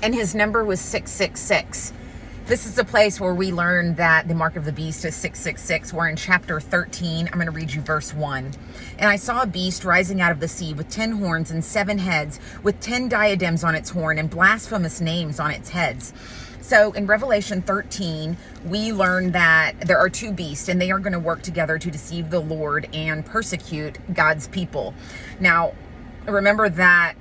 and his number was 666. This is a place where we learn that the mark of the beast is 666. We're in chapter 13. I'm going to read you verse 1. And I saw a beast rising out of the sea with 10 horns and 7 heads, with 10 diadems on its horn and blasphemous names on its heads. So in Revelation 13, we learn that there are 2 beasts, and they are going to work together to deceive the Lord and persecute God's people. Now, remember that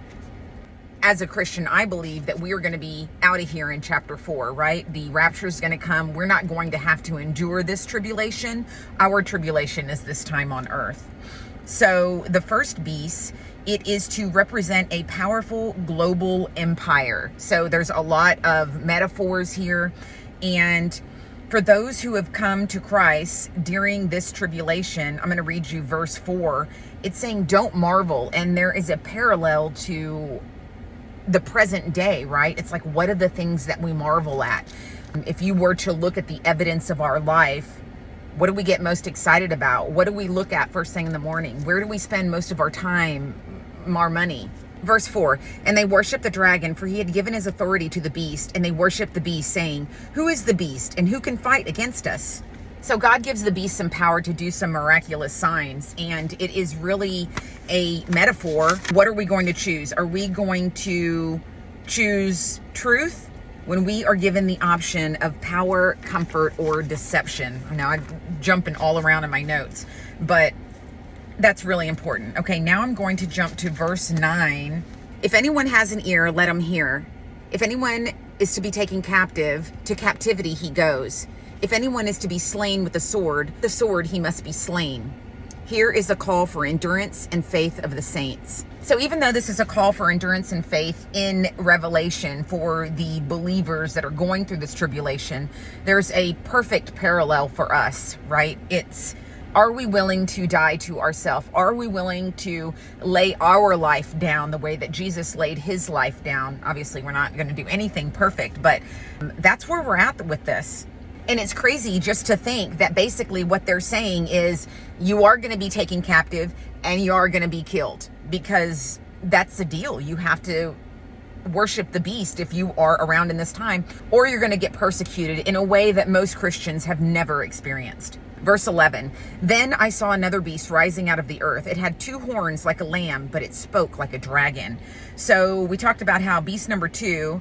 as a Christian, I believe that we are going to be out of here in chapter 4, right? The rapture is going to come. We're not going to have to endure this tribulation. Our tribulation is this time on earth. So the first beast, it is to represent a powerful global empire. So there's a lot of metaphors here. And for those who have come to Christ during this tribulation, I'm going to read you verse 4. It's saying, don't marvel. And there is a parallel to the present day, right? It's like, what are the things that we marvel at? If you were to look at the evidence of our life, what do we get most excited about? What do we look at first thing in the morning? Where do we spend most of our time, our money? Verse 4, and they worshiped the dragon, for he had given his authority to the beast, and they worshiped the beast, saying, who is the beast, and who can fight against us? So God gives the beast some power to do some miraculous signs, and it is really a metaphor. What are we going to choose? Are we going to choose truth when we are given the option of power, comfort, or deception? Now I'm jumping all around in my notes, but that's really important. Okay, now I'm going to jump to verse 9. If anyone has an ear, let him hear. If anyone is to be taken captive, to captivity he goes. If anyone is to be slain with the sword he must be slain. Here is a call for endurance and faith of the saints. So even though this is a call for endurance and faith in Revelation for the believers that are going through this tribulation, there's a perfect parallel for us, right? It's, are we willing to die to ourselves? Are we willing to lay our life down the way that Jesus laid his life down? Obviously, we're not going to do anything perfect, but that's where we're at with this. And it's crazy just to think that basically what they're saying is you are going to be taken captive and you are going to be killed, because that's the deal. You have to worship the beast if you are around in this time, or you're going to get persecuted in a way that most Christians have never experienced. Verse 11, then I saw another beast rising out of the earth. It had 2 horns like a lamb, but it spoke like a dragon. So we talked about how beast number 2,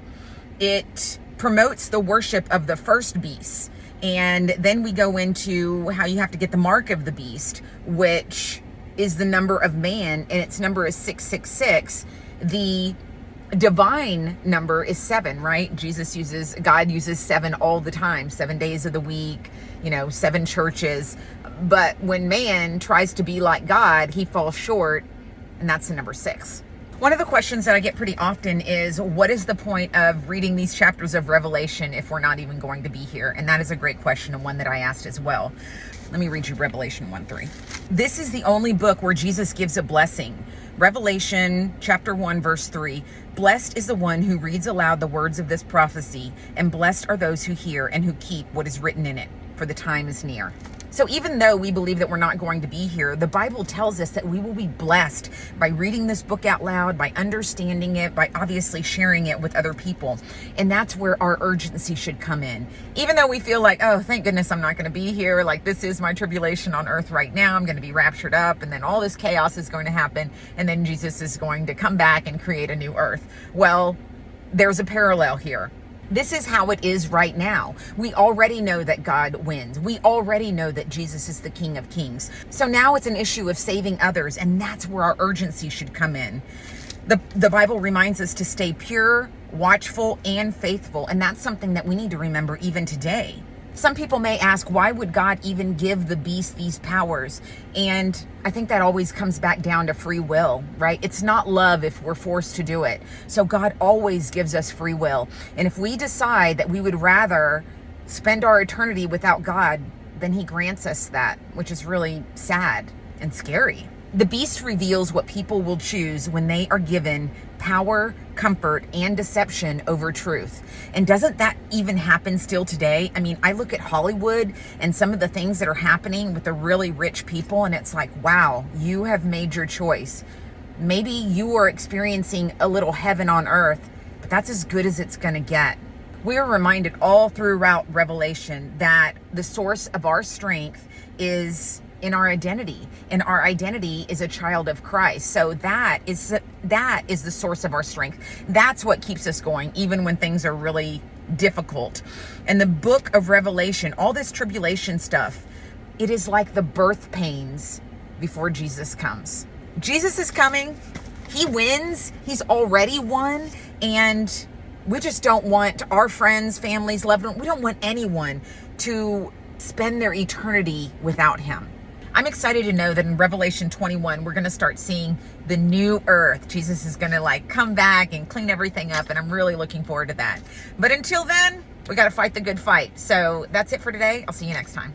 it promotes the worship of the first beast. And then we go into how you have to get the mark of the beast, which is the number of man, and its number is 666. The divine number is 7, right? God uses 7 all the time, 7 days of the week, 7 churches. But when man tries to be like God, he falls short, and that's the number 6. One of the questions that I get pretty often is, what is the point of reading these chapters of Revelation if we're not even going to be here? And that is a great question, and one that I asked as well. Let me read you Revelation 1:3. This is the only book where Jesus gives a blessing. Revelation chapter 1, verse 3. Blessed is the one who reads aloud the words of this prophecy, and blessed are those who hear and who keep what is written in it, for the time is near. So even though we believe that we're not going to be here, the Bible tells us that we will be blessed by reading this book out loud, by understanding it, by obviously sharing it with other people. And that's where our urgency should come in. Even though we feel like, oh, thank goodness I'm not going to be here. Like, this is my tribulation on earth right now. I'm going to be raptured up, and then all this chaos is going to happen. And then Jesus is going to come back and create a new earth. Well, there's a parallel here. This is how it is right now. We already know that God wins. We already know that Jesus is the King of Kings. So now it's an issue of saving others, and that's where our urgency should come in. The Bible reminds us to stay pure, watchful, and faithful, and that's something that we need to remember even today. Some people may ask, why would God even give the beast these powers? And I think that always comes back down to free will, right? It's not love if we're forced to do it. So God always gives us free will. And if we decide that we would rather spend our eternity without God, then he grants us that, which is really sad and scary. The beast reveals what people will choose when they are given power, comfort, and deception over truth. And doesn't that even happen still today? I mean, I look at Hollywood and some of the things that are happening with the really rich people, and it's like, wow, you have made your choice. Maybe you are experiencing a little heaven on earth, but that's as good as it's going to get. We are reminded all throughout Revelation that the source of our strength is in our identity, and our identity is a child of Christ. So that is the source of our strength. That's what keeps us going, even when things are really difficult. And the book of Revelation, all this tribulation stuff, it is like the birth pains before Jesus comes. Jesus is coming. He wins. He's already won. And we just don't want our friends, families, loved ones, we don't want anyone to spend their eternity without him. I'm excited to know that in Revelation 21, we're going to start seeing the new earth. Jesus is going to come back and clean everything up. And I'm really looking forward to that. But until then, we got to fight the good fight. So that's it for today. I'll see you next time.